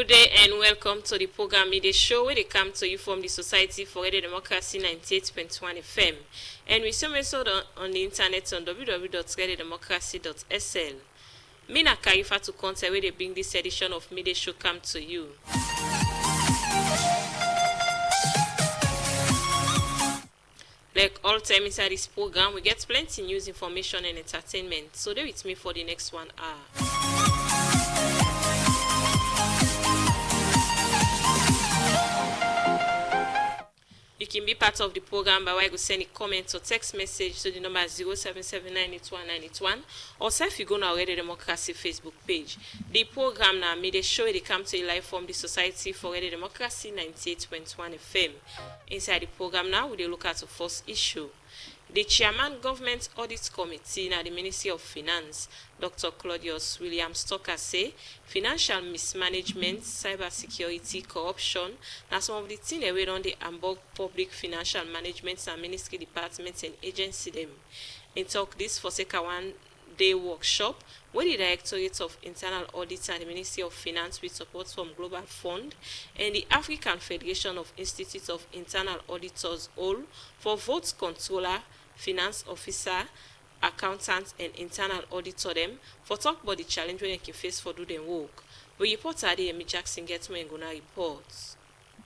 Good day and welcome to the program Midday Show, where they come to you from the Society for Radio Democracy 98.1 FM. And we some also on the internet on www.radiodemocracy.sl. Mina Kaifa to contact where they bring this edition of Midday Show come to you. Like all time inside this program, we get plenty news, information, and entertainment. So stay with me for the next 1 hour. You can be part of the program by way of sending a comment or text message to the number 0779819181, or if you go to our Radio Democracy Facebook page. The program now made a show they come to you live from the Society for Radio Democracy 98.1 FM. Inside the program now, we look at the first issue. The Chairman Government Audit Committee in the Ministry of Finance, Dr. Claudius William Stocker, say financial mismanagement, cybersecurity, corruption, are some of the things that we run the Hamburg Public Financial Management and Ministry Departments and Agency them. In talk this for a one-day workshop where the Directorate of Internal Audit and the Ministry of Finance with support from Global Fund and the African Federation of Institutes of Internal Auditors all for votes controller, finance officer, accountant and internal auditor them for talk about the challenge when they can face for do them work. We report today Emi Jackson gets me and gonna reports.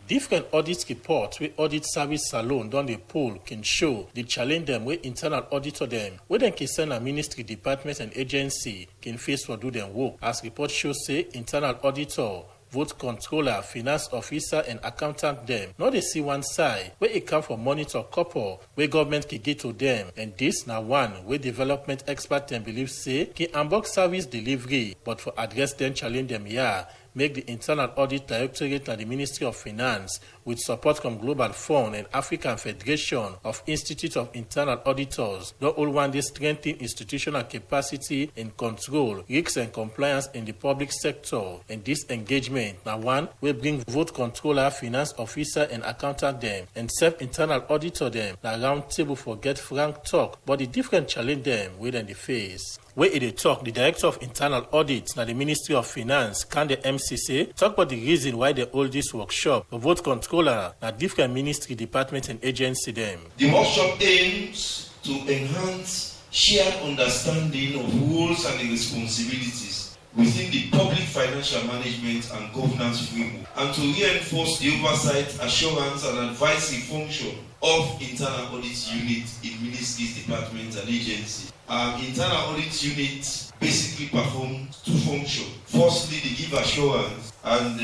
Different audit reports wey audit service alone don dey poll can show the challenge them wey internal auditor them wey dem can send a ministry, department and agency can face for do them work. As report shows say internal auditor, vote controller, finance officer and accountant them no dey see one side where it come from monitor couple where government can get to them, and this now one where development expert them believe say can unbox service delivery, but for address them challenge them here make the Internal Audit Directorate and the Ministry of Finance with support from Global Fund and African Federation of Institute of Internal Auditors don't all want this strengthen institutional capacity and control, risks and compliance in the public sector. And this engagement now one will bring vote controller, finance officer and accountant them and self-internal auditor them now round table for get frank talk but the different challenge them within the face. Where it talk, the Director of Internal Audit now the Ministry of Finance, can the MCC, talk about the reason why they hold this workshop for vote controller at different ministry, department and agency them. The workshop aims to enhance shared understanding of roles and the responsibilities within the public financial management and governance framework, and to reinforce the oversight, assurance and advisory function of internal audit unit in ministries, departments and agencies. Internal audit units basically perform two functions. Firstly, they give assurance, and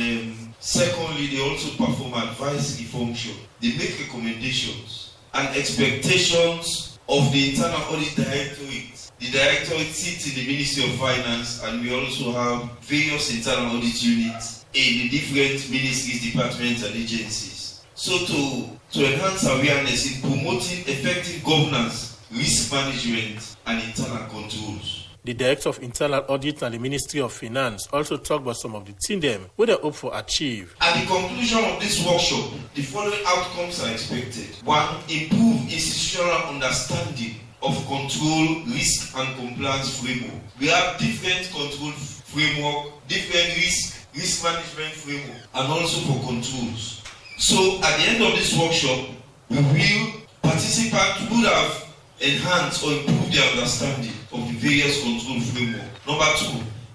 secondly, they also perform advisory function. They make recommendations and expectations of the internal audit directorate. The directorate sits in the Ministry of Finance, and we also have various internal audit units in the different ministries, departments, and agencies. So to enhance awareness in promoting effective governance, risk management, and internal controls. The Director of Internal Audit and the Ministry of Finance also talked about some of the things them where they hope for achieve. At the conclusion of this workshop, the following outcomes are expected. 1. Improve institutional understanding of control, risk, and compliance framework. We have different control framework, different risk management framework, and also for controls. So at the end of this workshop, we will participants would have enhance or improve their understanding of the various control framework. Number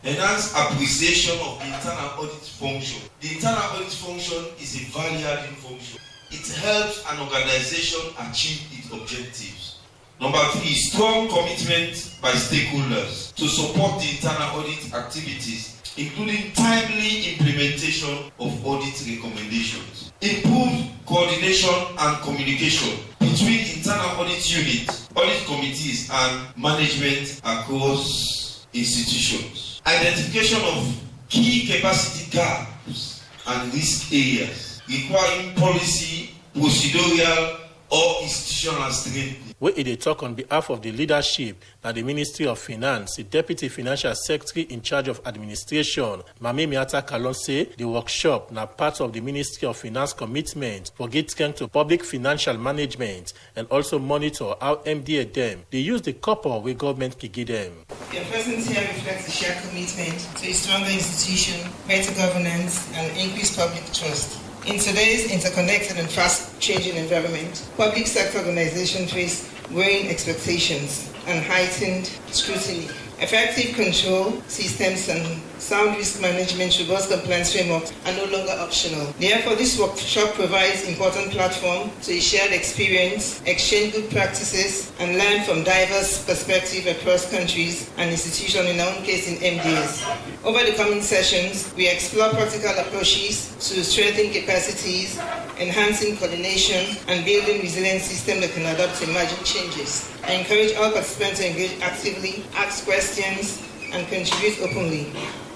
2, enhance appreciation of the internal audit function. The internal audit function is a value-adding function. It helps an organization achieve its objectives. Number 3, strong commitment by stakeholders to support the internal audit activities, including timely implementation of audit recommendations. Improved coordination and communication between internal audit units, audit committees, and management across institutions. Identification of key capacity gaps and risk areas requiring policy, procedural, or institutional strength. Where they talk on behalf of the leadership at the Ministry of Finance, the Deputy Financial Secretary in charge of administration, Mame Miata Kalon, say the workshop now part of the Ministry of Finance commitment for getting to public financial management and also monitor how MDA them they use the couple where government can give them. Your presence here reflects the shared commitment to a stronger institution, better governance, and increased public trust. In today's interconnected and fast-changing environment, public sector organizations face growing expectations and heightened scrutiny. Effective control systems and sound risk management, robust compliance frameworks are no longer optional. Therefore, this workshop provides important platform to a shared experience, exchange good practices, and learn from diverse perspectives across countries and institutions, in our own case in MDS. Over the coming sessions, we explore practical approaches to strengthen capacities, enhancing coordination, and building resilient systems that can adapt to emerging changes. I encourage all participants to engage actively, ask questions, and contribute openly.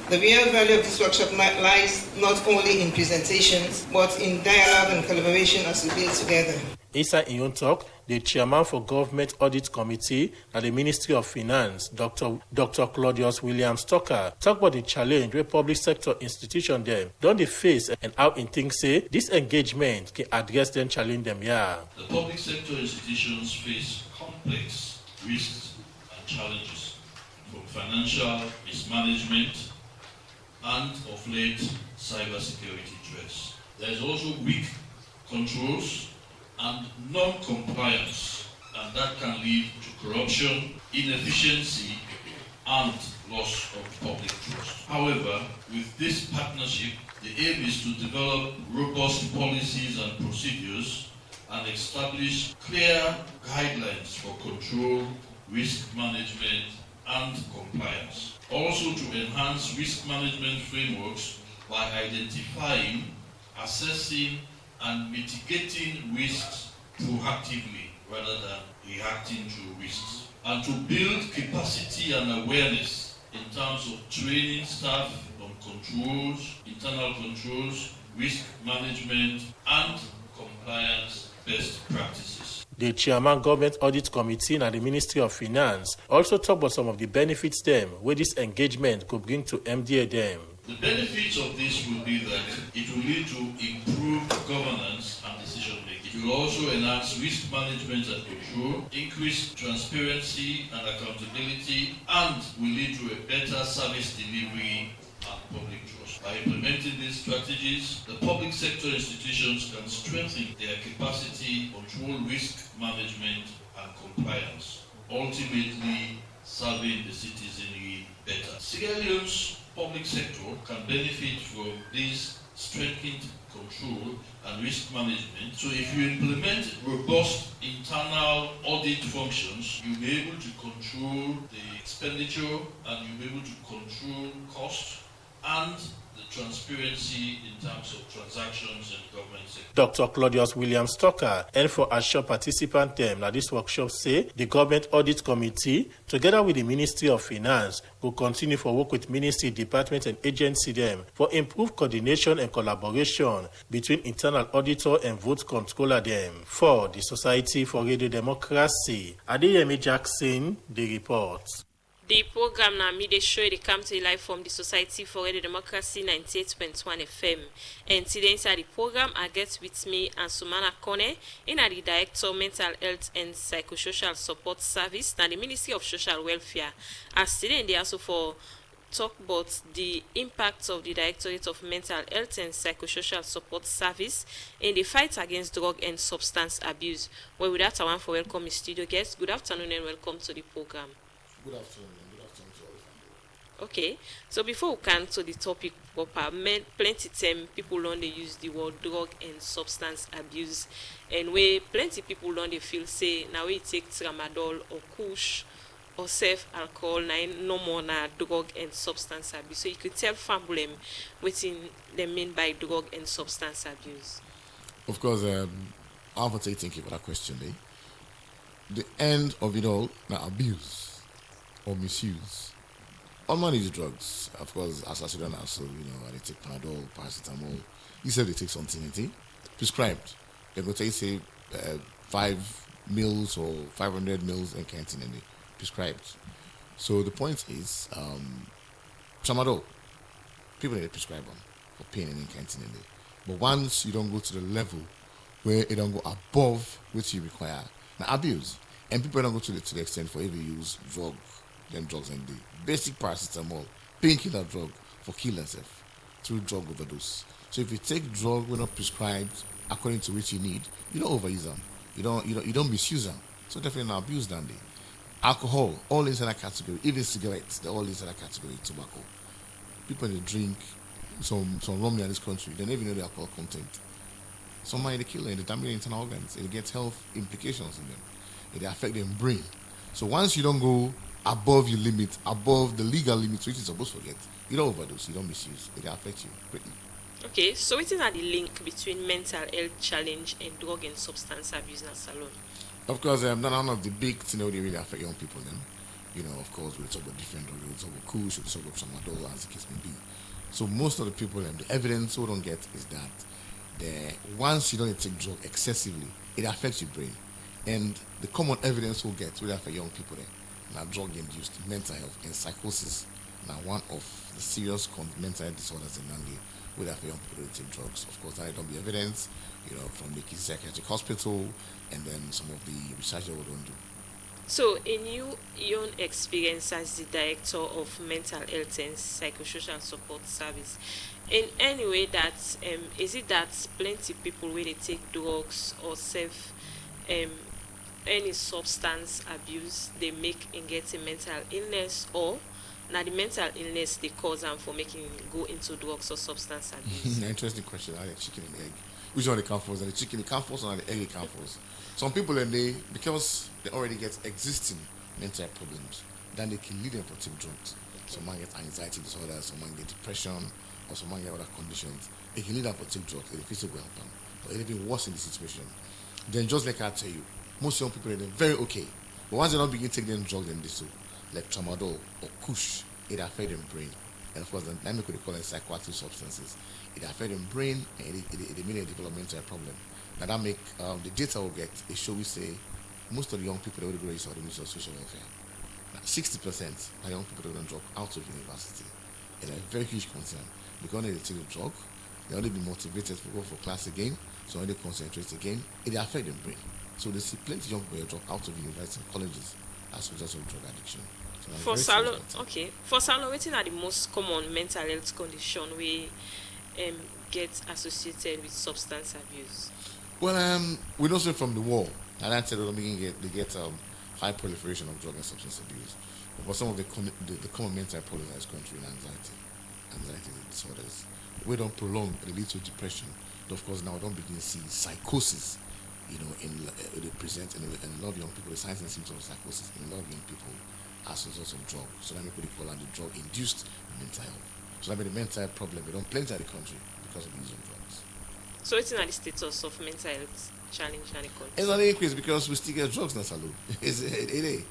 The real value of this workshop lies not only in presentations, but in dialogue and collaboration as we build together. Inside in your talk, the chairman for Government Audit Committee at the Ministry of Finance, Dr. Claudius Williams Tucker, talk about the challenge where public sector institutions them don't they face and how in things say this engagement can address them, challenge them. The public sector institutions face complex risks and challenges from financial mismanagement and of late cybersecurity threats. There is also weak controls and non-compliance, and that can lead to corruption, inefficiency, and loss of public trust. However, with this partnership, the aim is to develop robust policies and procedures and establish clear guidelines for control, risk management, and compliance. Also to enhance risk management frameworks by identifying, assessing, and mitigating risks proactively rather than reacting to risks. And to build capacity and awareness in terms of training staff on controls, internal controls, risk management, and compliance best practices. The chairman Government Audit Committee and the Ministry of Finance also talk about some of the benefits them where this engagement could bring to MDA them. The benefits of this will be that it will lead to improved governance and decision making. It will also enhance risk management and control, increase transparency and accountability, and will lead to a better service delivery and public trust. By implementing these strategies, the public sector institutions can strengthen their capacity, control risk management and compliance, ultimately serving the citizenry better. Sierra Leone's public sector can benefit from this strengthened control and risk management. So if you implement robust internal audit functions, you'll be able to control the expenditure and you'll be able to control cost and the transparency in terms of transactions in the government sector. Dr. Claudius Williams Tucker and for assure participant them at this workshop say the Government Audit Committee together with the Ministry of Finance will continue for work with ministry, department and agency them for improved coordination and collaboration between internal auditor and vote controller them. For the Society for Radio Democracy, Adeyemi Jackson, the report. The program now midday show they come to live from the Society for Radio Democracy 98.1 FM. And today inside the program I get with me and Sumana Kone, in the Director Mental Health and Psychosocial Support Service and the Ministry of Social Welfare. As today they also for talk about the impact of the Directorate of Mental Health and Psychosocial Support Service in the fight against drug and substance abuse. Well, with that I want to welcome the studio guests. Good afternoon and welcome to the program. Good afternoon. Good afternoon to all of you. Okay, so before we come to the topic proper, plenty time people don't they use the word drug and substance abuse, and where plenty people don't they feel say now we take tramadol or kush or self alcohol, no more na drug and substance abuse. So you could tell family what they mean by drug and substance abuse. Of course, I want to say thank you for that question. The end of it all, now abuse or misuse. All man is drugs. Of course, as a student, so they take Panadol, paracetamol. You said they take something, prescribed. They're going to take, say, 5 mils or 500 mils in canteen, and they prescribed. So the point is, tramadol, people need to prescribe them for pain in canteen, but once you don't go to the level where it don't go above what you require, now abuse, and people don't go to the extent for every use drug them drugs and the basic paracetamol, painkiller drug for kill themselves through drug overdose. So if you take drug when not prescribed according to which you need, you don't overuse them. You don't misuse them. So definitely not abuse them. Alcohol, all inside that category, even cigarettes, they're all inside that category, tobacco. People they drink some rum in this country, they don't even know the alcohol content. Some might they kill them, they damage their internal organs, it gets health implications in them. It affect their brain. So once you don't go above your limit, above the legal limit, which you're supposed to get, you don't overdose, you don't misuse, it affects you greatly. Okay, so what is the link between mental health challenge and drug and substance abuse in Salone? Of course, none of the big things that really affect young people then. Of course, we talk about different drugs, we talk about kush, we talk about tramadol, as the case may be. So most of the people, the evidence we don't get is that once you don't take drug excessively, it affects your brain. And the common evidence we'll get will affect young people now drug-induced mental health and psychosis. Now one of the serious mental health disorders in Nandi will affect young people to take drugs. Of course, that don't be evidence, from the psychiatric hospital and then some of the research that we don't do. So, in your own experience as the director of mental health and psychosocial support service, in any way that is it that plenty people when they take drugs or any substance abuse they make in getting mental illness, or now the mental illness they cause them for making go into drugs or substance abuse? Interesting question. I like chicken and egg. Which one they come first? And the chicken they come first, or the egg they come first? Some people because they already get existing mental problems, then they can lead them to take drugs. Some might get anxiety disorders, some might get depression, or some might get other conditions. They can lead them to take drugs, and the physical will help them. But it's even worse in the situation. Then just like I tell you, most young people are very okay. But once they don't begin taking drugs, then they do, like tramadol or kush, it affects their brain. And of course, then we could call it psychoactive substances. It affects their brain and it may a developmental problem. Now that make the data we'll get, it show we say most of the young people that will go register the Ministry of Social Welfare. Now 60% are young people that don't drop out of university. And a very huge concern because when they take the drug, they only be motivated to go for class again, so when they concentrate again, it affects their brain. So they see plenty of young people drop out of university and colleges as a result of drug addiction. So for Salone, for Salone, what are the most common mental health condition we get associated with substance abuse? Well, we know from the war, and I said they get high proliferation of drug and substance abuse. But for some of the common mental problems in this country, anxiety disorders, we don't prolong, it leads to depression. But of course, now we don't begin to see psychosis. They present in a lot of young people, the signs and symptoms of psychosis in a lot of young people as a result of drugs. So that we call it the drug-induced mental health. So that means the mental health problem, we don't plenty of the country because of the use of drugs. So it's not the status of mental health challenge in the country? It's not an increase because we still get drugs in Salone. It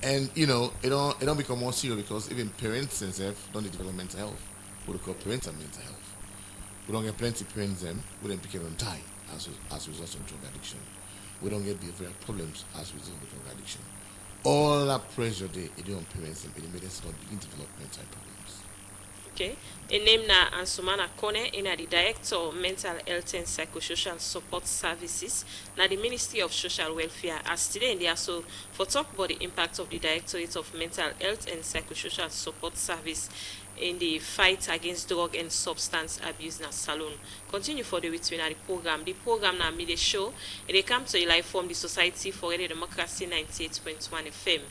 and it don't become more serious because even parents themselves don't develop mental health. What we call parental mental health. We don't get plenty of parents them, we don't become die as a result of drug addiction. We don't get behavioral problems as a result of drug addiction. All that pressure they do on parents and it makes them begin to develop mental problems. Okay. A name na Ansumana Kone, the Director of Mental Health and Psychosocial Support Services, na the Ministry of Social Welfare. As today in there, so for talk about the impact of the Directorate of Mental Health and Psychosocial Support Service in the fight against drug and substance abuse in Salone. Continue for the between the program. The program now made a show. They come to you live from the Society for the Democracy 98.1 FM.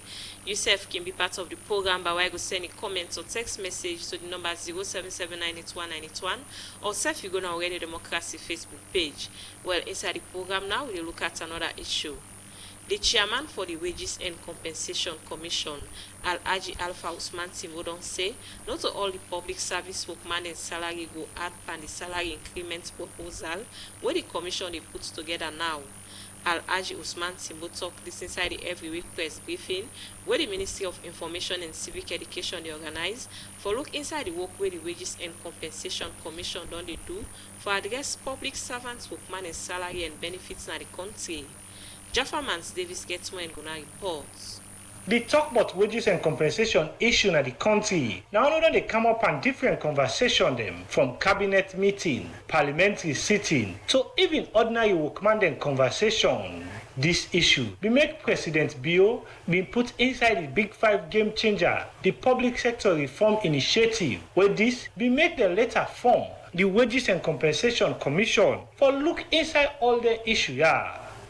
Yourself can be part of the program by way of sending comments or text message to the number 077981981 or self you go now already Democracy Facebook page. Well, inside the program now we'll look at another issue. The chairman for the Wages and Compensation Commission, Al-Haji Alpha Usman Timodon, say not all the public service workmen and salary go add pan the salary increment proposal where the commission they put together now. Al-Haji Usman Timbo talk this inside the every week press briefing where the Ministry of Information and Civic Education they organize for look inside the work where the Wages and Compensation Commission don't they do for address public servants workmen and salary and benefits in the country. Jaffa Mans Davis gets more and gonna reports. The talk about wages and compensation issue in the country. Now only they come up on different conversation them from cabinet meeting, parliamentary sitting to even ordinary workman conversation. This issue be make President Bio been put inside the Big Five game changer, the Public Sector Reform Initiative, where this be make the later form the Wages and Compensation Commission for look inside all the issue.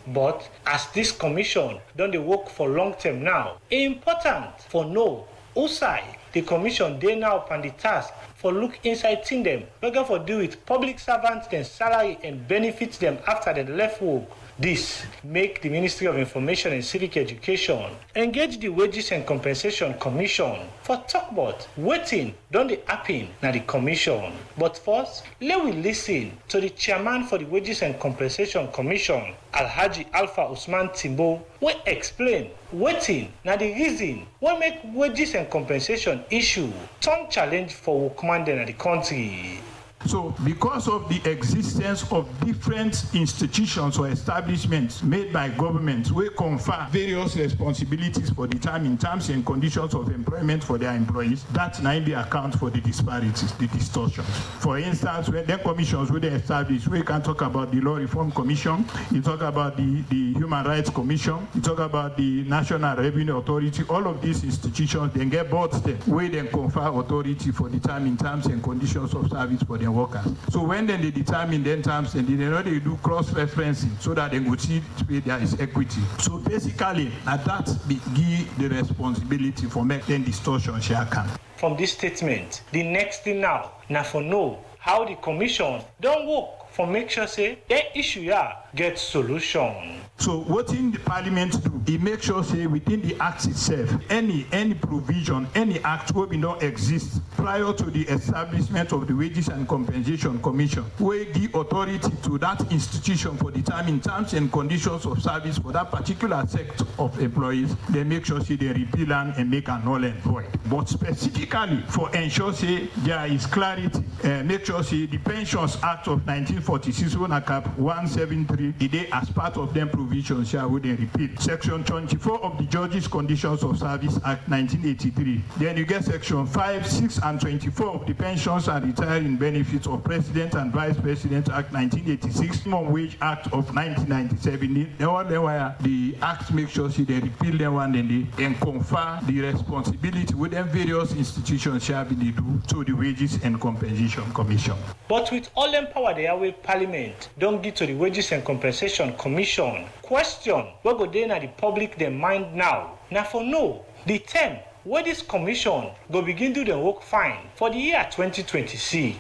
But as this commission don dey work for long term now, e important for know outside the commission dey now upon the task for look inside thing them, wey get for do with public servants dem salary and benefits them after they left work. This make the Ministry of Information and Civic Education engage the Wages and Compensation Commission for talk about wetin don dey happen na the commission. But first, let we listen to the chairman for the Wages and Compensation Commission, Alhaji Alpha Usman Timbo, wey explain wetin na the reason wey make wages and compensation issue turn challenge for workmen dem in the country. So, because of the existence of different institutions or establishments made by governments, we confer various responsibilities for determining terms and conditions of employment for their employees, that now the account for the disparities, the distortions. For instance, when the commissions were established, we can talk about the Law Reform Commission, you talk about the Human Rights Commission, you talk about the National Revenue Authority. All of these institutions then get boards there, where then confer authority for determining terms and conditions of service for their workers. So when then they determine then terms and they know they do cross-referencing so that they go see there is equity. So basically, at that be give the responsibility for making distortion share can. From this statement, the next thing now for know how the commission don't work for make sure say the issue get solution. So what in the parliament do, it makes sure say within the act itself, any provision, any act will be not exist prior to the establishment of the Wages and Compensation Commission, will give authority to that institution for determining terms and conditions of service for that particular sect of employees. They make sure say they repeal and make a null and void. But specifically for ensure say there is clarity, make sure say the Pensions Act of 1946 when cap 173 the day as part of them provisions shall would repeat. Section 24 of the Judges Conditions of Service Act 1983. Then you get section 5, 6 and 24 of the Pensions and Retiring Benefits of President and Vice President Act 1986, Minimum Wage Act of 1997. The one where the act makes sure they repeal them one and confer the responsibility with them various institutions shall be do to the Wages and Compensation Commission. But with all them power they have with Parliament, don't give to the Wages and Compensation Commission. Question what go dey na the public their mind now. Now for no, the term where this commission go begin do the work fine for the year 2026.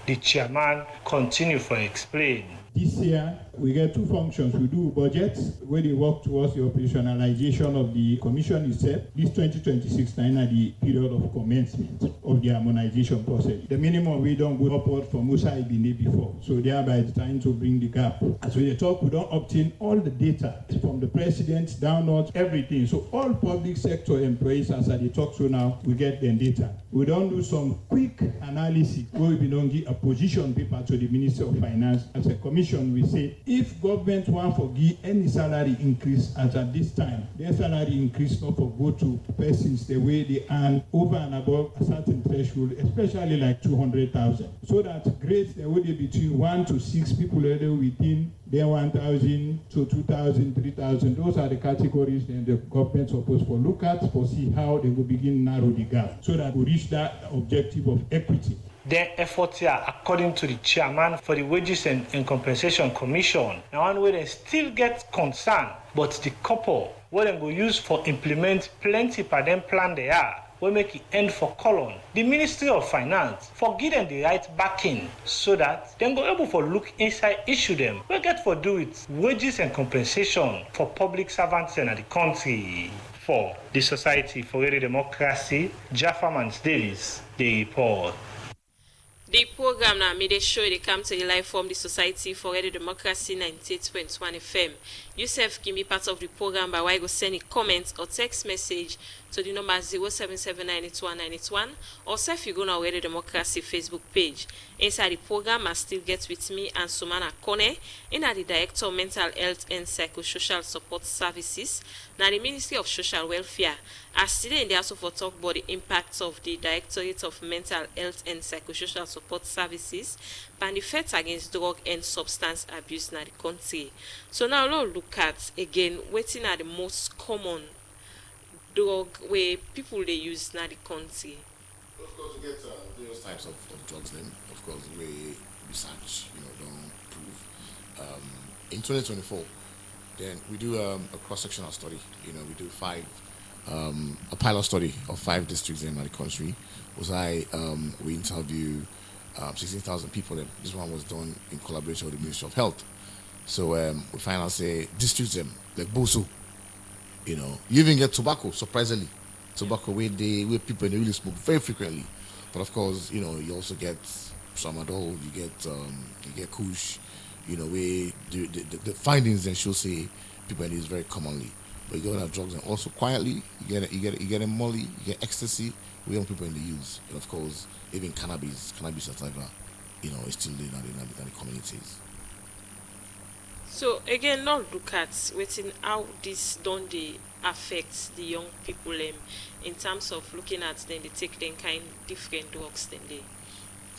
The chairman continue for explain. This year, we get two functions. We do budgets, where they work towards the operationalization of the commission itself. This 2026 now is the period of commencement of the harmonization process. The minimum we don't go upward from Musa Ibine before. So thereby it's time to bring the gap. As we talk, we don't obtain all the data from the president downwards, everything. So all public sector employees, as I talk so now, we get their data. We don't do some quick analysis where we don't give a position paper to the Minister of Finance. As a commission, we say if government want to give any salary increase as at this time, their salary increase not for go to persons the way they earn over and above a certain threshold, especially like 200,000. So that grades there will be between 1 to 6 people within their 1,000 to 2,000, 3,000. Those are the categories then the government supposed to look at for see how they will begin narrow the gap so that we reach that objective of equity. Their efforts here, according to the chairman for the Wages and Compensation Commission, now one way they still get concern, but the couple what they go use for implement plenty per them plan they are, will make it end for colon. The Ministry of Finance for give them the right backing so that they go able for look inside issue them. We get for do it wages and compensation for public servants in the country. For the Society for Radio Democracy, Jaffa Mans Davis, the report. The program now made a show they come to you live from the Society for Radio Democracy 98.1 FM. Yourself can be part of the program by way go send a comment or text message to the number 077921981, or if you go on our Radio Democracy Facebook page. Inside the program, I still get with me and Sumana Kone, the Director of Mental Health and Psychosocial Support Services, now the Ministry of Social Welfare. As today in the House for talk about the impacts of the Directorate of Mental Health and Psychosocial Support Services and the fight against drug and substance abuse in the country. So now let's look at again waiting at the most common drug where people they use in the country. Of course, we get various types of drugs. Then, of course, we research, don't prove. In 2024, then we do a cross-sectional study. We do a pilot study of 5 districts in the country. We interview 16,000 people. This one was done in collaboration with the Ministry of Health. So we find out, say, districts like Boso, you even get tobacco, surprisingly. Tobacco where people they really smoke very frequently. But of course, you also get tramadol, you get kush, where the findings then show say people use very commonly. But you go to drugs and also quietly, you get a molly, you get ecstasy, we young people in the use. And of course, even cannabis sativa, is still in the communities. So again, now look at waiting how this don't they affect the young people in terms of looking at then they take them kind different drugs than they.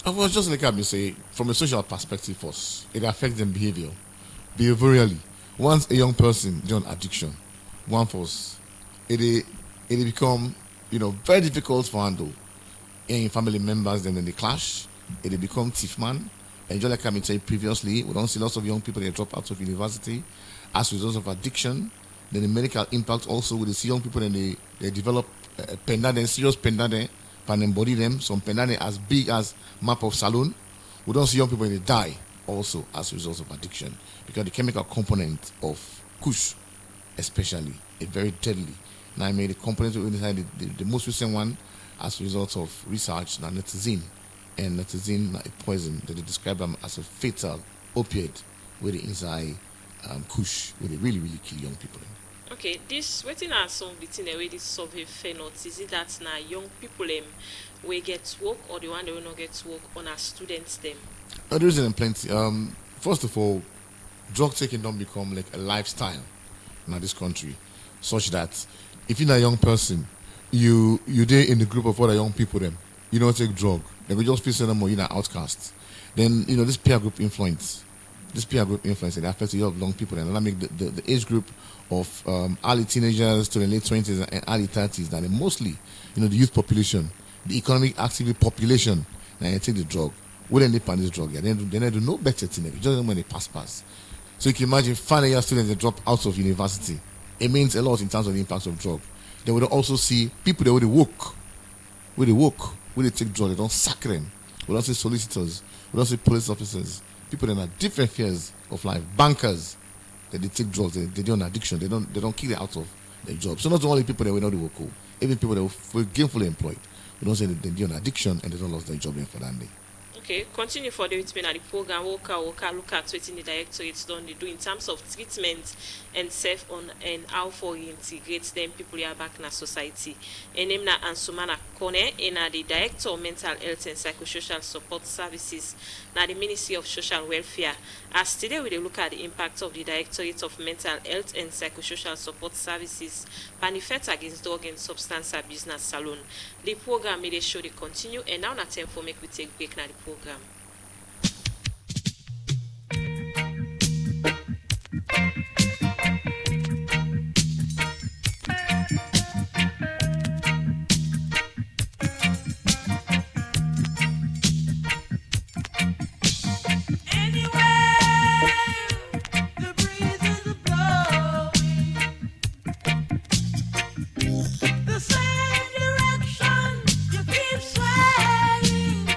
I was just like I say, from a social perspective first, it affects them behaviorally. Once a young person join addiction, one force, it become very difficult for handle. In family members, then they clash, it become thief man. And just like I said previously, we don't see lots of young people that drop out of university as a result of addiction. Then the medical impact also, we see young people and they develop serious pendant, and embody them. Some pendant as big as map of saloon. We don't see young people and they die also as a result of addiction because the chemical component of kush, especially, is very deadly. Now I made the component inside the most recent one as a result of research, now netazine. And netazine is a poison that they describe them as a fatal opiate with the inside kush, where they really, really kill young people. Okay, this waiting are some between the way this survey fair notes. Is it that now young people we get work or the one they will not get work on our students them? There is plenty. First of all, drug taking don't become like a lifestyle in this country, such that if you're a young person, you're there in the group of other young people them. You don't take drug. They will just feel them more, you're an outcast. Then, this peer group influence. It affects a lot of young people. And that make the age group of early teenagers to the late 20s and early 30s, that mostly, the youth population, the economic active population, and they take the drug. When they pan this drug, they do no better thing. Just when they pass. So you can imagine final year students that drop out of university. It means a lot in terms of the impact of drug. They would also see people that would work, when they take drugs, they don't sack them. We don't see solicitors, we don't see police officers, people that are different spheres of life, bankers, that they take drugs, they do an addiction, they don't kick it out of their job. So not only people that we know they work, even people that were gainfully employed, we don't say that they do an addiction and they don't lose their job for that day. Okay, continue for the treatment at the program. Look at what the directorates done they do in terms of treatment and self on and how for integrate them people here back in the society. And name na Ansumana Kone, and the Director of Mental Health and Psychosocial Support Services, now the Ministry of Social Welfare. As today we look at the impact of the Directorate of Mental Health and Psychosocial Support Services and the fight against drug and substance abuse na salon. The program may show they continue, and now not time for make we take break na the program. The same direction you keep swaying.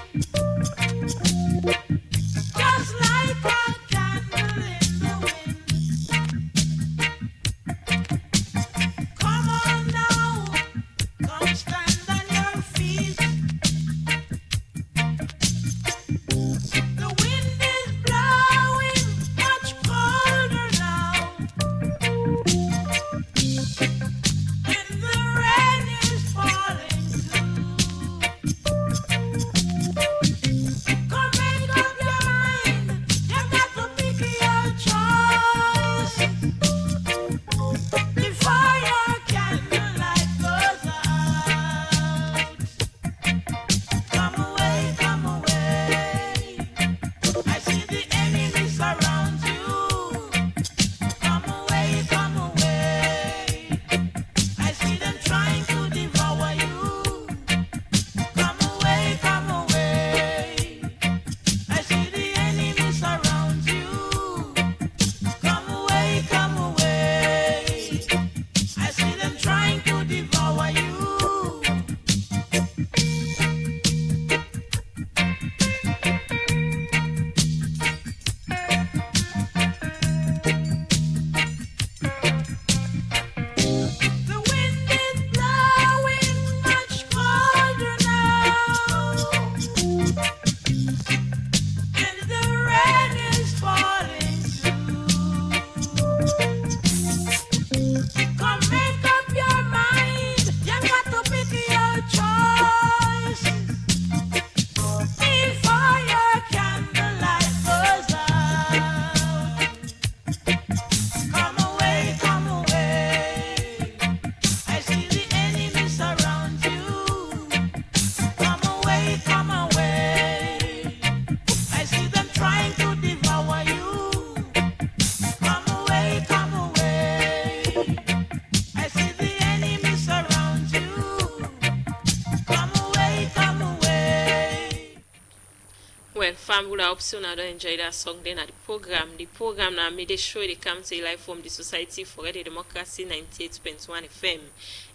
fam would hope so now don't enjoy that song then at the program. The program now made sure they come to live from the Society for the Democracy 98.1 FM.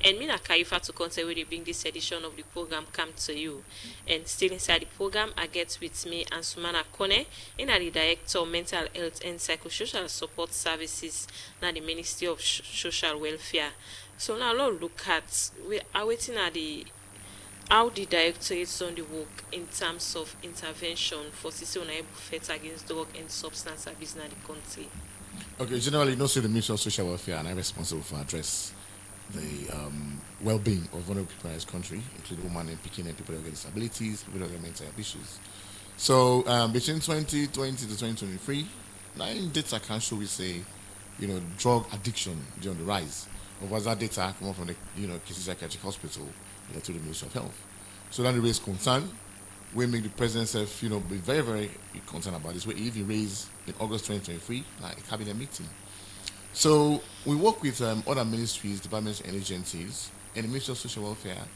And me na Kaifa to contact where they bring this edition of the program come to you. And still inside the program, I get with me and Sumana Kone, and the Director of Mental Health and Psychosocial Support Services now the Ministry of Social Welfare. So now let's look at we are waiting at the how the directorates on the work in terms of intervention for CCONA fight against drug and substance abuse in the country. Okay, generally, you know, so the Ministry of Social Welfare and I'm responsible for address the well-being of vulnerable people in this country, including women and picking and people with disabilities, people with mental health issues. So between 2020 to 2023, 9 data can show we say, you know, drug addiction is on the rise. Over that data come from the Kisi Psychiatric Hospital to the Ministry of Health. So that raised concern. We make the president self, be very, very concerned about this. We even raised in August 2023 a cabinet meeting. So we work with other ministries, departments, and agencies, and the Ministry of Social Welfare,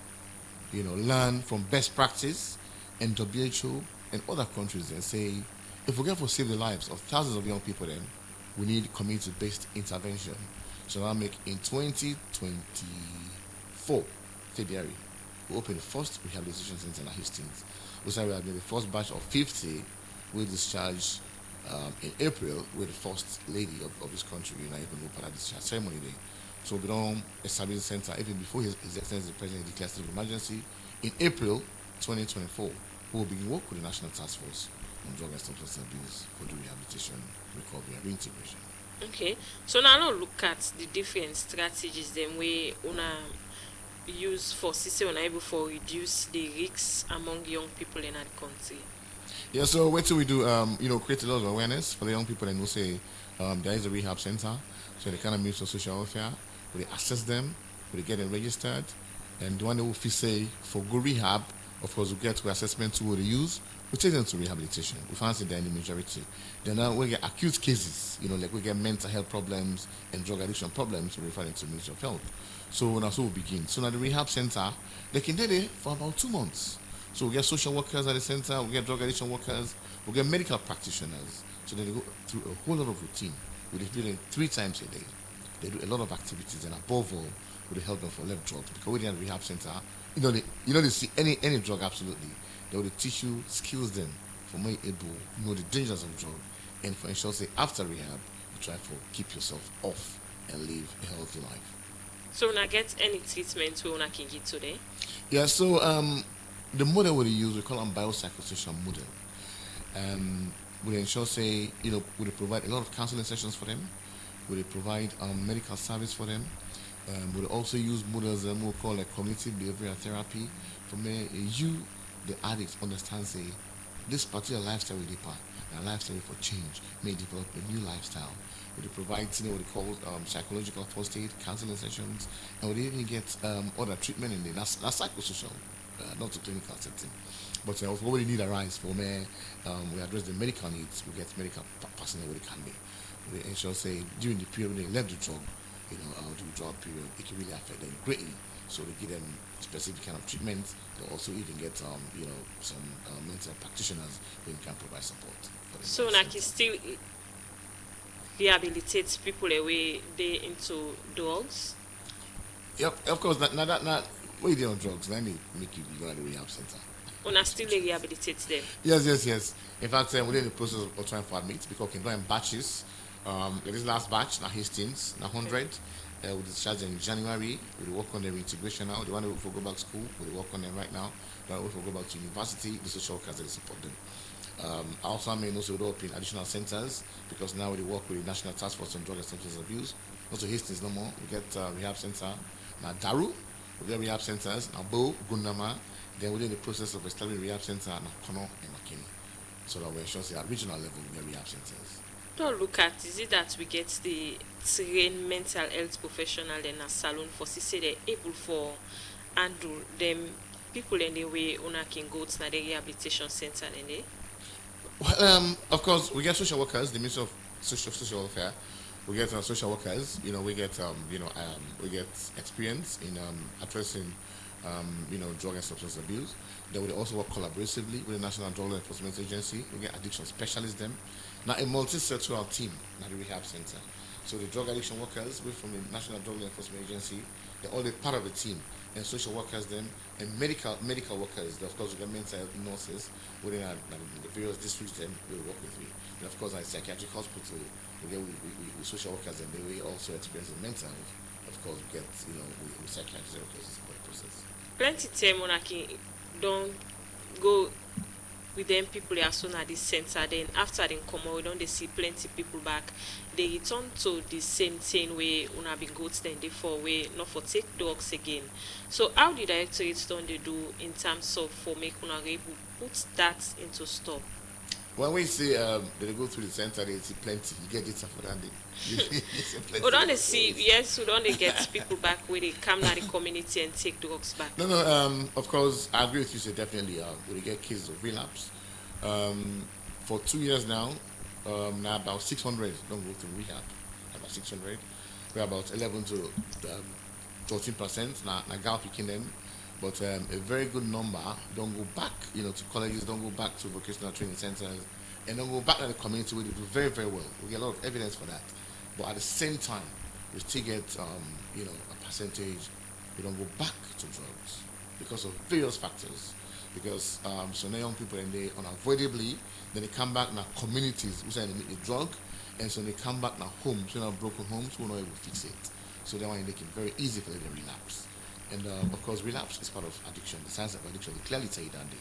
learn from best practice and WHO and other countries and say, if we're going to save the lives of thousands of young people, then we need community-based intervention. So now make in 2024, February, we opened the first rehabilitation center in Hastings. We started with the first batch of 50 we discharged in April with the first lady of this country, even open at discharge ceremony day. So we don't establish the center even before His Excellency the President declared state of emergency. In April 2024, we will begin work with the National Task Force on Drug and Substance Abuse for the rehabilitation, recovery, and reintegration. Okay, so now let's look at the different strategies then we use for CC able for reduce the risks among young people in our country. Yeah, so what do we do? Create a lot of awareness for the young people and we'll say there is a rehab center, so they kind of meet for social welfare, we assess them, we get them registered, and the one that will say for good rehab, of course, we get to assessment tool they use, we take them to rehabilitation. We fancy they're in the majority. Then now we get acute cases, like we get mental health problems and drug addiction problems, we refer them to Ministry of Health. So that's how we begin. So now the rehab center, they can do it for about 2 months. So we get social workers at the center, we get drug addiction workers, we get medical practitioners. So they go through a whole lot of routine. We do it 3 times a day. They do a lot of activities, and above all, we help them for left drugs. Because we're in the rehab center, they see any drug absolutely. They will teach you skills then for more able know the dangers of drug, and for ensure say after rehab, you try to keep yourself off and live a healthy life. So now get any treatment we can get today? Yeah, so the model we use, we call them biopsychosocial model. We ensure say, we provide a lot of counseling sessions for them, we provide medical service for them. We also use models that we call like cognitive behavioral therapy for me the addict understand say this particular lifestyle we depart, a lifestyle for change, may develop a new lifestyle. We provide what we call psychological first aid, counseling sessions, and we even get other treatment in that's psychosocial, not a clinical setting. But what we need arise for me, we address the medical needs, we get medical personnel where they can be. We ensure say during the period when they left the drug, the withdrawal period, it can really affect them greatly. So they give them specific kind of treatment. They also even get some mental practitioners who can provide support. So now can still rehabilitate people away they into drugs? Yep, of course. Not when you're on drugs, then they make you go to the rehab center. Una still rehabilitate them? Yes. In fact, we're in the process of trying to admit because we can go in batches. This last batch, now Hastings, now 100. We discharged in January. We work on their integration now. The one who will go back to school, we work on them right now. The one who will go back to university, the social workers that support them. Also, I mean, also open additional centers because now we work with the National Task Force on Drug and Substance Abuse. Also, Hastings no more. We get rehab center now Daru. We get rehab centers now Bo, Gundama. Then we're in the process of establishing rehab center now Kono and Makini. So that we ensure at regional level we get rehab centers. To look at, is it that we get the trained mental health professional in a salon for say they're able for handle them people in the way una can go to the rehabilitation center in there? Well, of course, we get social workers, the Ministry of Social Welfare. We get social workers. We get we get experience in addressing drug and substance abuse. Then we also work collaboratively with the National Drug Law Enforcement Agency. We get addiction specialists them. Now a multi-sectoral team at the rehab center. So the drug addiction workers, we from the National Drug Law Enforcement Agency, they're all a part of the team. And social workers then, and medical workers, of course we get mental health nurses within the various districts then we work with me. And of course at psychiatric hospital, we social workers and they also experience mental health. Of course we get, we psychiatrists and to support the process. Plenty time Monarchy don't go with them people as soon at this center, then after they come out, we don't they see plenty people back. They return to the same thing where una been go to them before where not for take drugs again. So how the directorates don't they do in terms of for make una able put that into stop? When we say they go through the center, they see plenty. You get data for that day. We don't see, yes, we don't get people back where they come to the community and take drugs back. No, of course, I agree with you, so definitely we get cases of relapse. For 2 years now about 600 don't go through rehab. About 600. We're about 11 to 13% now gap picking them. But a very good number don't go back, to colleges, don't go back to vocational training centers, and don't go back to the community where they do very, very well. We get a lot of evidence for that. But at the same time, we still get, a percentage we don't go back to drugs because of various factors. Because some young people, and they unavoidably, then they come back in our communities, who say they need the drug, and so they come back in our homes, broken homes, who are not able to fix it. So they want to make it very easy for them to relapse. And of course, relapse is part of addiction. The science of addiction will clearly tell you that day.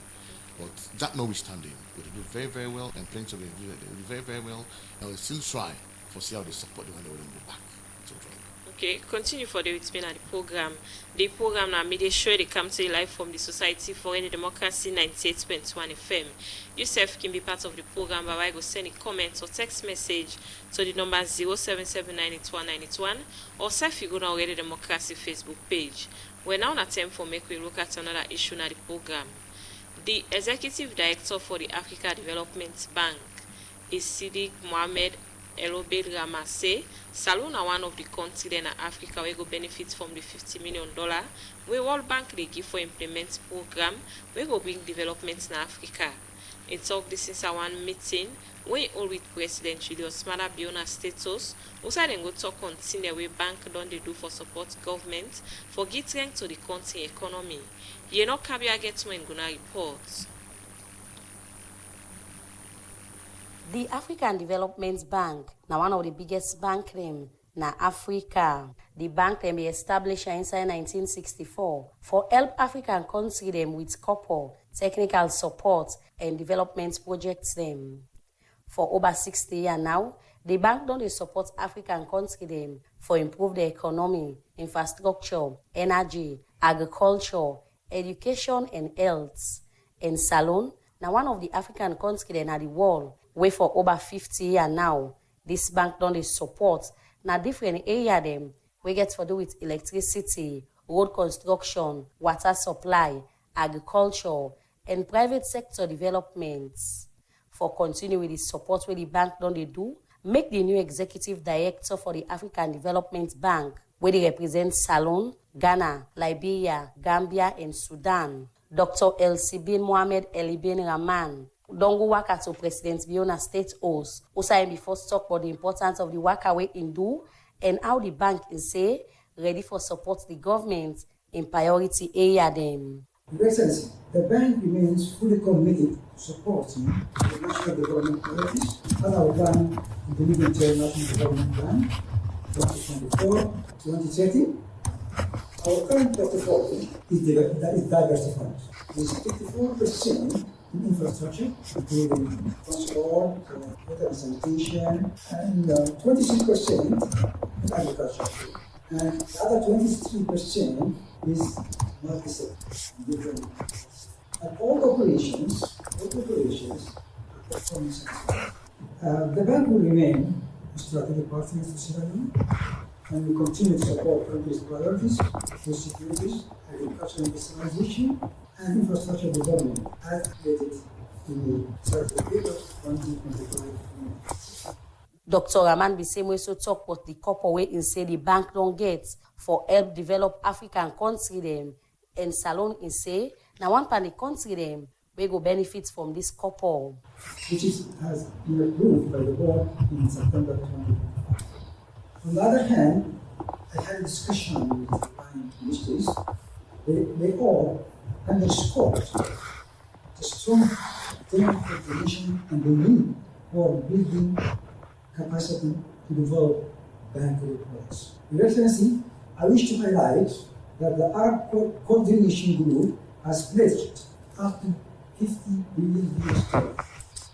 But that notwithstanding, we do very, very well, and plenty of them do very, very well. And we still try to see how they support them when they go back to the drug. Okay, continue for the explain at the program. The program now made sure they come to you live from the Society for Any Democracy 98.1 FM. Yourself can be part of the program by way go send a comment or text message to the number 077981981 or self you go now Any Democracy Facebook page. We're now on attempt for make we look at another issue in the program. The Executive Director for the Africa Development Bank is Sidik Mohamed Elobed Rama say Salone are one of the countries in Africa where go benefit from the $50 million where World Bank they give for implement program where go bring development in Africa. In talk this is one meeting where all with President Julius Maada Bio na status also then go talk on the way bank don't they do for support government for get strength to the country economy. You know Kabia gets when gonna report. The African Development Bank, now one of the biggest bank them na Africa. The bank them be established inside 1964 for help African country them with copper, technical support and development projects them. For over 60 years now, the bank don't support African country them for improve the economy, infrastructure, energy, agriculture, education and health. And Salone, now one of the African country them at the world where for over 50 years now, this bank don't support na different area them we get for do with electricity, road construction, water supply, agriculture, and private sector developments. For continue with the support where the bank don't do, make the new executive director for the African Development Bank, where they represent Salone, Ghana, Liberia, Gambia, and Sudan, Dr. Elsibin Mohamed Elibin Rahman. Don't go work to President Biona State House. Also, before talk about the importance of the work away in do and how the bank is say ready for support the government in priority area them. Your Excellency, the bank remains fully committed to supporting the national development priorities as outlined in the medium-term national development plan 2024-2030. Our current portfolio is diversified. With 54% in infrastructure, including transport, water and sanitation, and 26% in agriculture. And the other 23% is multi-sector, different. And all operations are performing sensitive. The bank will remain a strategic partner to Sierra Leone, and will continue to support country's priorities, food security, agricultural industrialization, and infrastructure development as created in the Strategic of 2025. Dr. Rahman Bissem also talk about the copper way in say the bank don't get for help develop African country them and Salon in say, now one pan the country them, we go benefit from this couple. Which has been approved by the board in September 2025. On the other hand, I had a discussion with the line ministries. They all underscored the strong democratic tradition and the need for building capacity to develop banking products. Your Excellency, I wish to highlight that the Arab Coordination Group has pledged up to $50 billion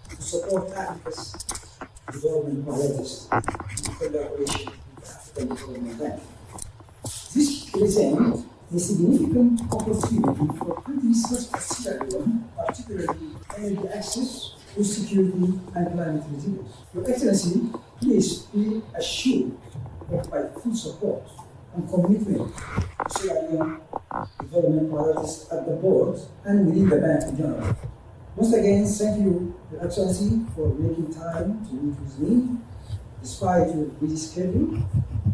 to support Africa's development priorities in collaboration with the African Development Bank. This presents a significant opportunity for countries such as Sierra Leone, particularly energy access, food security, and climate resilience. Your Excellency, please be assured of my full support and commitment to Sierra Leone development priorities at the board and within the bank in general. Once again, thank you, Your Excellency, for making time to meet with me, despite your busy schedule.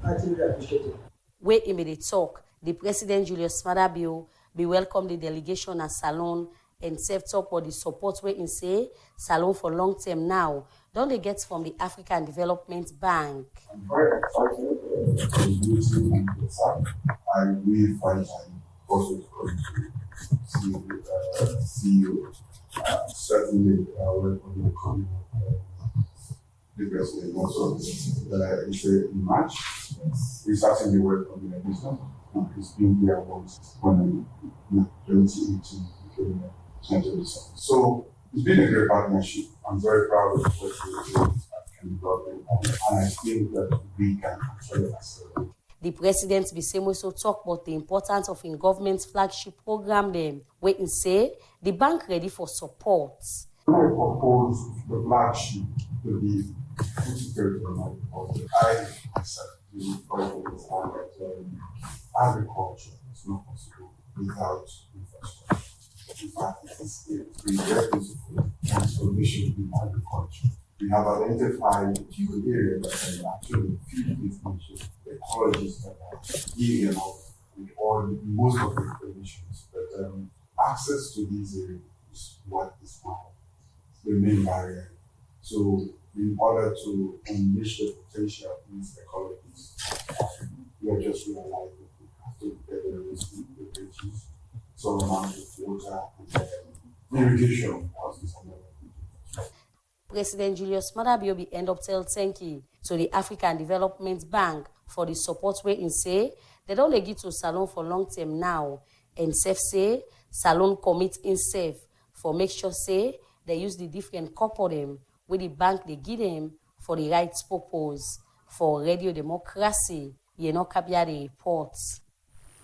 I truly appreciate it. Where in the talk, the President Julius Maada Bio be welcome the delegation at Salon and serve talk for the support where in say Salon for long term now. Don't they get from the African Development Bank? I'm very excited to meet you in the site. I really find time also to see you. Certainly, welcome the coming the president also. It's in March. We certainly welcome the wisdom. He's been here once when 2018 became 2027. So it's been a great partnership. I'm very proud of what we're doing at Development, and I think that we can actually accelerate. The president be same also talk about the importance of in government's flagship program them, where in say the bank ready for support. I propose the flagship to be integrated on agriculture. I myself really understand that agriculture is not possible without infrastructure. In fact, it is a prerequisite for transformation in agriculture. We have identified a few areas that can actually feed this nation, the ecologists that are giving enough with all most of the conditions. But access to these areas is what is now the main barrier. So in order to unleash the potential of these ecologies, we are just realizing that we have to get the resources, some amount of water, and irrigation process. President Julius Maada Bio be end up tell thank you to the African Development Bank for the support where in say they don't give to Salon for long term now, and safe say Salon commit in safe for make sure say they use the different couple them with the bank they give them for the rights purpose. For Radio Democracy, Kabia the reports.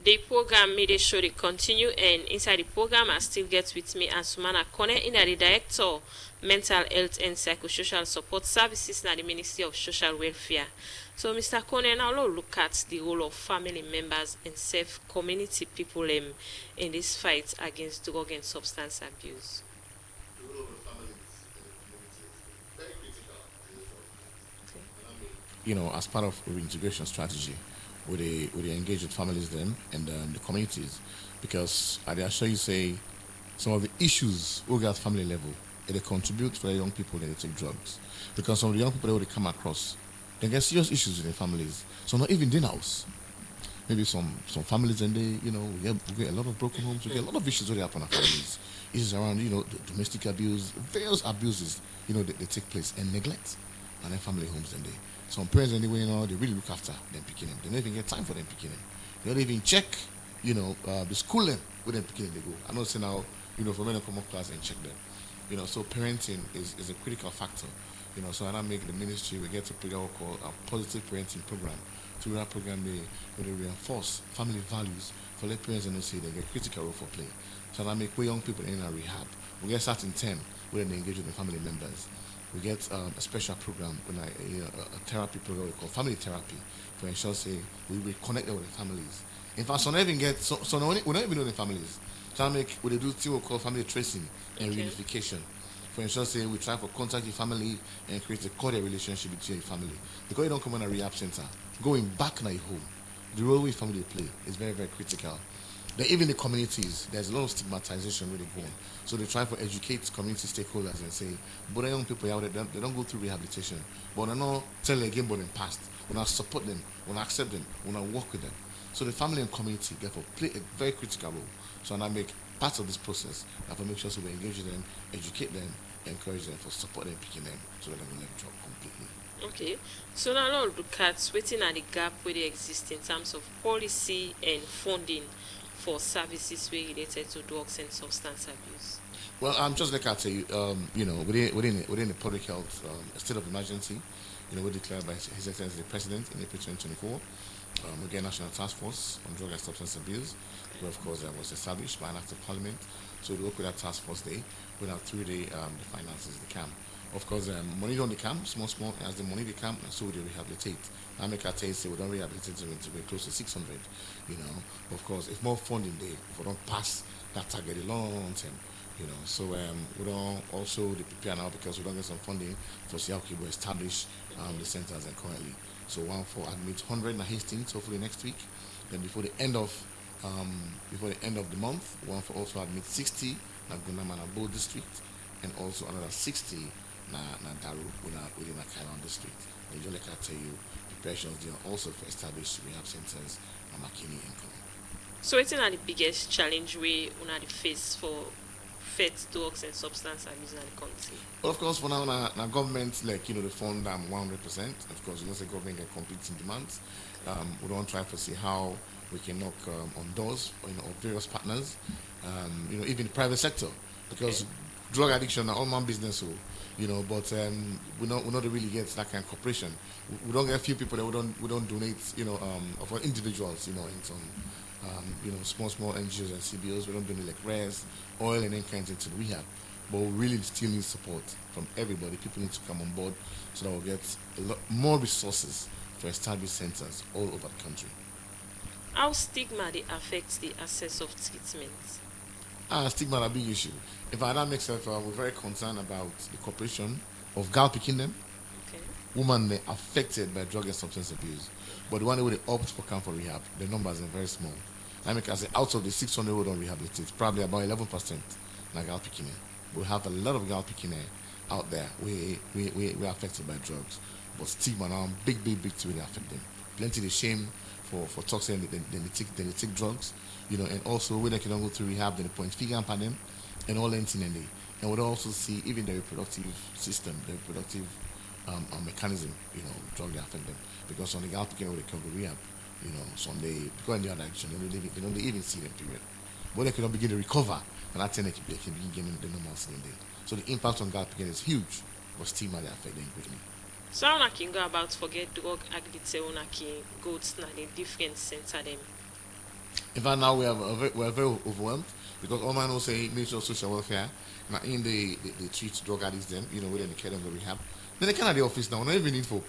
The program made a show they continue, and inside the program I still get with me and Sumana Kone, the Director Mental Health and Psychosocial Support Services at the Ministry of Social Welfare. So Mr. Kone, now look at the role of family members and safe community people in this fight against drug and substance abuse. As part of our integration strategy, we engage with families then and the communities, because I assure you say some of the issues we get at family level, they contribute to the young people that they take drugs, because some of the young people that they come across, they get serious issues in their families. So not even in house. Maybe some families and we get a lot of broken homes, we get a lot of issues that happen in families. Issues around the domestic abuse, various abuses they take place, and neglect and then family homes and some parents anyway, they really look after them picking them. They don't even get time for them picking them. They don't even check, the schooling with them picking them they go. I'm not saying now, for men to come up class and check them. So parenting is a critical factor. So when I make the ministry, we get to figure out called a positive parenting program. Through that program, they reinforce family values for let parents and say they get critical role for play. So when I make young people in a rehab, we get starting 10 where they engage with the family members. We get a special program, a therapy program we call family therapy, for ensure say we reconnect them with the families. In fact, we don't even know the families. So we do thing we call family tracing and reunification. For ensure say we try to contact your family and create a cordial relationship between your family. Because you don't come on a rehab center, going back to your home, the role we family play is very, very critical. Then even the communities, there's a lot of stigmatization really going. So they try to educate community stakeholders and say, but the young people out there, they don't go through rehabilitation. But they're not telling again about them past. We not support them, we not accept them, we not work with them. So the family and community therefore play a very critical role. So I make part of this process, I have to make sure so we engage them, educate them, encourage them, for support them, picking them, so that they will never drop completely. Okay, so now let's look at waiting at the gap where they exist in terms of policy and funding for services related to drugs and substance abuse. Well, I'm just like I tell you, within the public health state of emergency, we declared by His Excellency the President in April 2024. Again, National Task Force on Drug and Substance Abuse, where of course was established by an act of Parliament. So we work with that task force day, we have through the finances, the camp. Of course, money on the camp, small, as the money they camp, and so we rehabilitate. I make a tell you, say we don't rehabilitate until we're close to 600, Of course, if more funding there, if we don't pass that target a long term, So we don't also prepare now because we don't get some funding for see how we will establish the centers and currently. So one for admit 100 in Hastings, hopefully next week. Then before the end of the month, one for also admit 60 in Gunama and Bow district, and also another 60 na Daru within a Kailan district. And just like I tell you, preparations they are also for established rehab centers in Makini and Kong. So what's the biggest challenge we una face for drugs and substance abuse in the country? Well, of course, for now, government, the fund 100%. Of course, the government can compete in demands. We don't try to see how we can knock on doors, of various partners, even the private sector, because drug addiction are all man business, but we not really get that kind of cooperation. We don't get a few people that we don't donate, of individuals, in some. Small NGOs and CBOs. We don't donate like rares, oil, and any kinds into the rehab. But we really still need support from everybody. People need to come on board so that we'll get a lot more resources for established centers all over the country. How stigma affects the access of treatment? Stigma is a big issue. In fact, that makes sense. We're very concerned about the cooperation of girl picking them. Women affected by drug and substance abuse. But the one who they opt for camp for rehab, the numbers are very small. I mean, I say out of the 600 who don't rehabilitate, probably about 11% na gal picking. We have a lot of gal picking out there. We are affected by drugs, but stigma now big to really affect them. Plenty of shame for toxin, they take drugs, and also when they cannot go through rehab, then they point finger at them, and all anything and and we'll also see even the reproductive system, the reproductive mechanism, drug they affect them. Because on the gal picking they come to rehab, some they because they are addiction, they don't even see them period. But they cannot begin to recover, and that's when they can begin getting the normal thing there. So the impact on gal picking is huge, but stigma they affect them quickly. So how can go about forget drug addict una can go to the different center them? In fact, now we are very overwhelmed because all man will say Ministry of Social Welfare now in they treat drug addicts them, within the care of the rehab. Then they kind of the office now, not even need for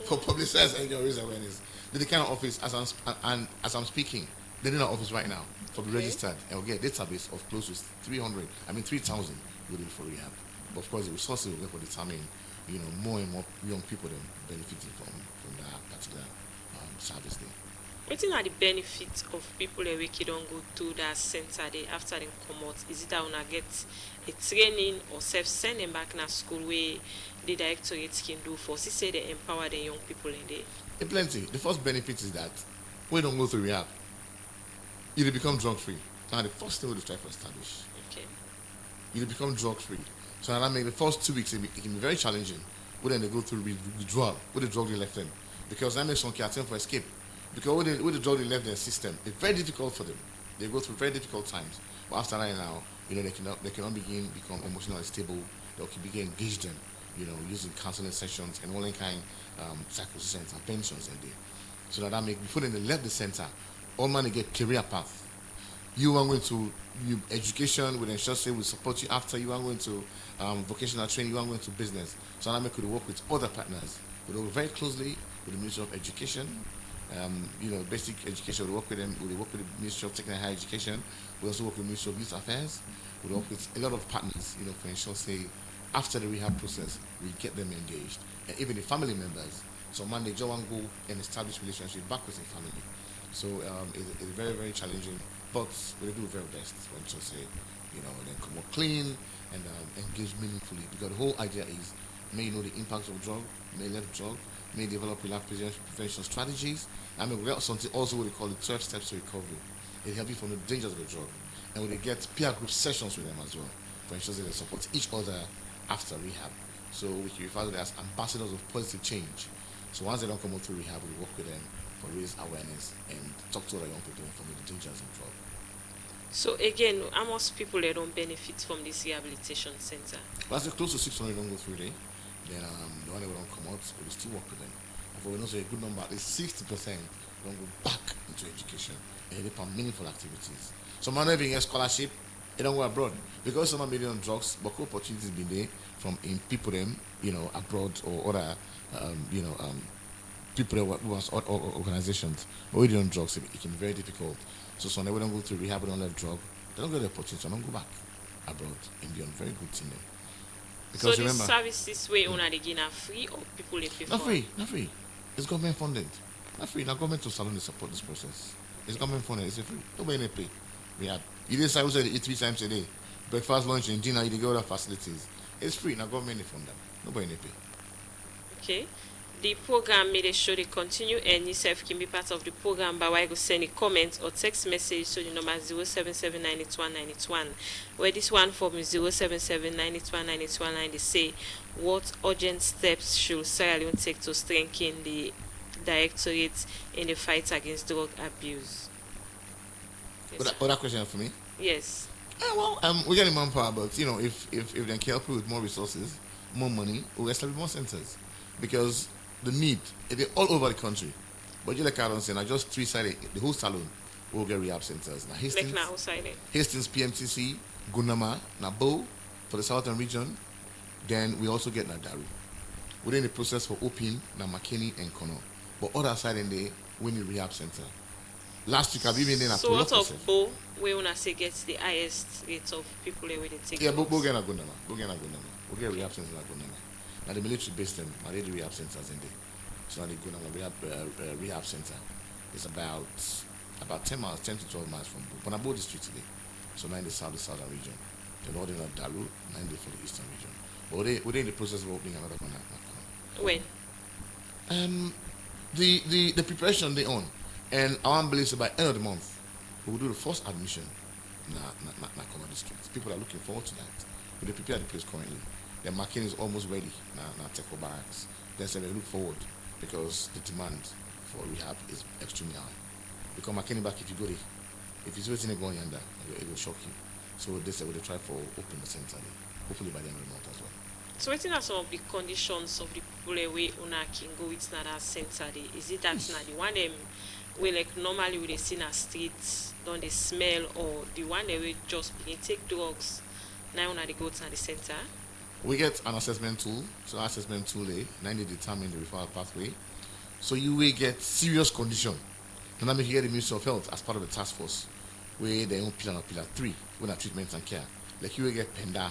publicized and raise awareness. Then the kind of office as I'm speaking, they're in our office right now for be registered and we'll get a database of close to 3,000 within for rehab. But of course the resources will get for determine, more and more young people then benefiting from that particular service there. What are the benefits of people that we don't go to that center day after they come out? Is it that una get a training or send them back to school where the directorate can do for say they empower the young people in there? Plenty. The first benefit is that we don't go through rehab. You become drug free. Now the first thing we try to establish. Okay. You become drug free. So that make the first 2 weeks it can be very challenging. When they go through withdrawal, with the drug they left them. Because that makes some can attempt for escape. Because with the drug they left their system, it's very difficult for them. They go through very difficult times. But after that now, they cannot become emotionally stable. They can begin engage them, using counseling sessions and all that kind psychosocial interventions and there. So that make before they left the center, all man they get career path. You are going to education with ensure say we support you after you are going to vocational training, you are going to business. So that make we work with other partners. We work very closely with the Ministry of Education. Basic education, we work with them, we work with the Ministry of Technical Higher Education, we also work with the Ministry of Youth Affairs, we work with a lot of partners, for ensure say after the rehab process, we get them engaged. And even the family members, so man they just want to go and establish relationship back with the family. So it's very, very challenging, but we do our very best. When to say, then come out clean and engage meaningfully, because the whole idea is may know the impact of drug, may left drug, may develop relapse prevention strategies. I mean, we got something also what they call the 12 steps to recovery. It helps you from the dangers of the drug, and we get peer group sessions with them as well, for instance, they support each other after rehab. So we can refer to them as ambassadors of positive change. So once they don't come out through rehab, we work with them for raise awareness and talk to other young people from the dangers of drug. So again, how much people they don't benefit from this rehabilitation center? Well, I say close to 600 don't go through there. Then the one that don't come out, we still work with them. And for we know, so a good number, at least 60% don't go back into education and help on meaningful activities. Some are not even get scholarship, they don't go abroad. Because some are maybe on drugs, but opportunities been there from in people them, abroad or other, people that work with organizations. But we on drugs, it can be very difficult. So some they don't go through rehab, they don't let drug, they don't get the opportunity, so don't go back abroad and be on very good team. Because so remember, this services way on again are free or people they pay for? Not free. It's government funded. Not free. Now government to salon to support this process. It's government funded. It's free. Nobody pay. We have. You did say we said eat 3 times a day, breakfast, lunch, and dinner. You get other facilities. It's free. Now government fund them. Nobody pay. Okay. The program made sure they continue, and yourself can be part of the program by way of sending comment or text message to the number 077981981, where this one from 077981981 they say what urgent steps should Sierra Leone take to strengthen the directorate in the fight against drug abuse. Yes. Other question for me? Yes. We're getting manpower, but if they can help you with more resources, more money, we'll establish more centers, because the need, it's all over the country. But you like I don't say, now just 3 sides, the whole salon will get rehab centers. Now Hastings, PMTC, Gunama, Nabo for the southern region. Then we also get Nadaru. We're in the process for opening now McKinney and Kono. But other side in the Winnie Rehab Center. Last week I've even been so what of Bo we wanna say gets the highest rates of people where they take. Yeah, Bo get Gunama. We'll get rehab centers in Gunama. Now the military based them, now they do rehab centers in there. So now they go to rehab center. It's about 10 miles, 10 to 12 miles from Bonabo district today. So now in the southern region. The northern of Daru, now in the for the eastern region. But we're in the process of opening another one. When? The preparation they on. And our belief is by end of the month, we will do the first admission in Nakoma district. People are looking forward to that. We prepare the place currently. The marking is almost ready now Teko Barracks. Then say they look forward because the demand for rehab is extremely high. Because marking back if you go there, if you're waiting going under, it will shock you. So they say they try for open the center there, hopefully by the end of the month as well. So what are some of the conditions of the people where una can go with that center there? Is it that now the one them we like normally we they see in a street, don't they smell, or the one that we just begin take drugs, now una they go to the center? We get an assessment tool. So our assessment tool, they determine the referral pathway. So you will get serious condition. And then you get the Ministry of Health as part of the task force, where they own pillar 3, when are treatment and care. Like you will get PENDA.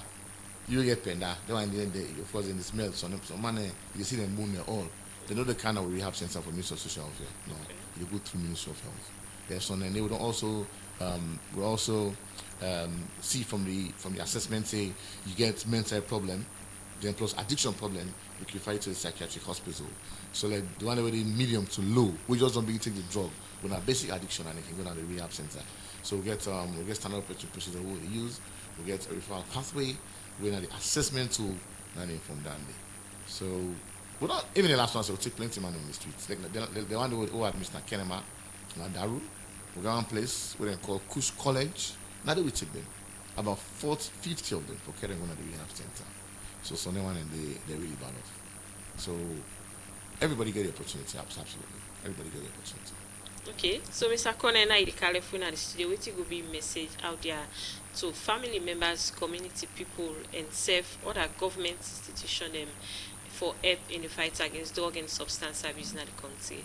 The one in the of course in the smell, some money you see them moon all. They know the kind of rehab center for Ministry of Social Welfare. No, you go through Ministry of Health. There's some, and they would also see from the assessment, say you get mental problem, then plus addiction problem, you can fight to the psychiatric hospital. So like the one already medium to low, we just don't begin to take the drug. We have basic addiction and they can go down the rehab center. So we get standard operating procedure what we use, we get a referral pathway, we have the assessment tool, and then from down there. So we're not even the last one, so we'll take plenty of money on the streets. Like the one who had Mr. Kenema, Nadaru, we got one place where they call Kush College. Now that we take them, about 50 of them for carrying one of the rehab center. So Sunday one and they're really bad off. So everybody get the opportunity, absolutely. Everybody get the opportunity. Okay, so Mr. Kone na the California the studio, what will be message out there to family members, community people, and self other government institution for help in the fight against drug and substance abuse in the country?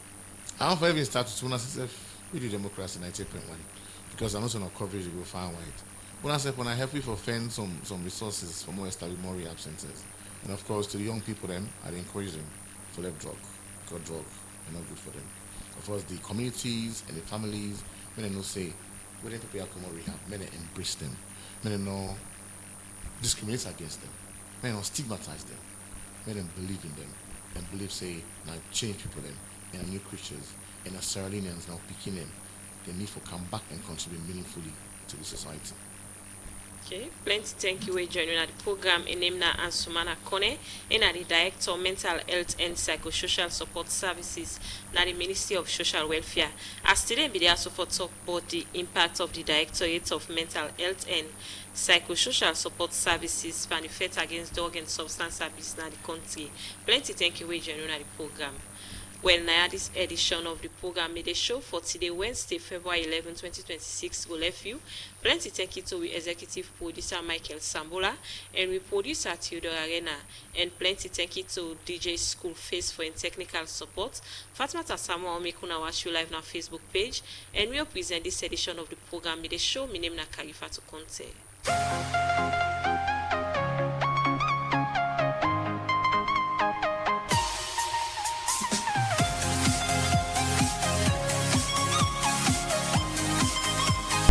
I don't even start to we do democracy 98.1 because I'm also not coverage will go far wide. When I help you for find some resources for more established more rehab centers. And of course to the young people I encourage them to let drug. Because drug is not good for them. Of course, the communities and the families, when they know say, when they prepare come rehab, when they embrace them, when they know discriminate against them, when they don't stigmatize them, when they believe in them, and believe say, now change people them, and new creatures, and as Sierra Leoneans now picking them, they need to come back and contribute meaningfully to the society. Okay, plenty thank you for joining the program. In name na Ansumana Kone, and the Director of Mental Health and Psychosocial Support Services na the Ministry of Social Welfare. As today we also for talk about the impact of the Directorate of Mental Health and Psychosocial Support Services for the fight against drug and substance abuse in the country. Plenty thank you for joining the program. Well, now this edition of the program made a show for today, Wednesday, February 11, 2026, will left you. Plenty thank you to the executive producer Michael Sambola and we producer Theodore Arena. And plenty thank you to DJ School Face for technical support. Fatma Tasamo Omekuna watch you live on Facebook page. And we will present this edition of the program made a show. My name is Karifatu Conte.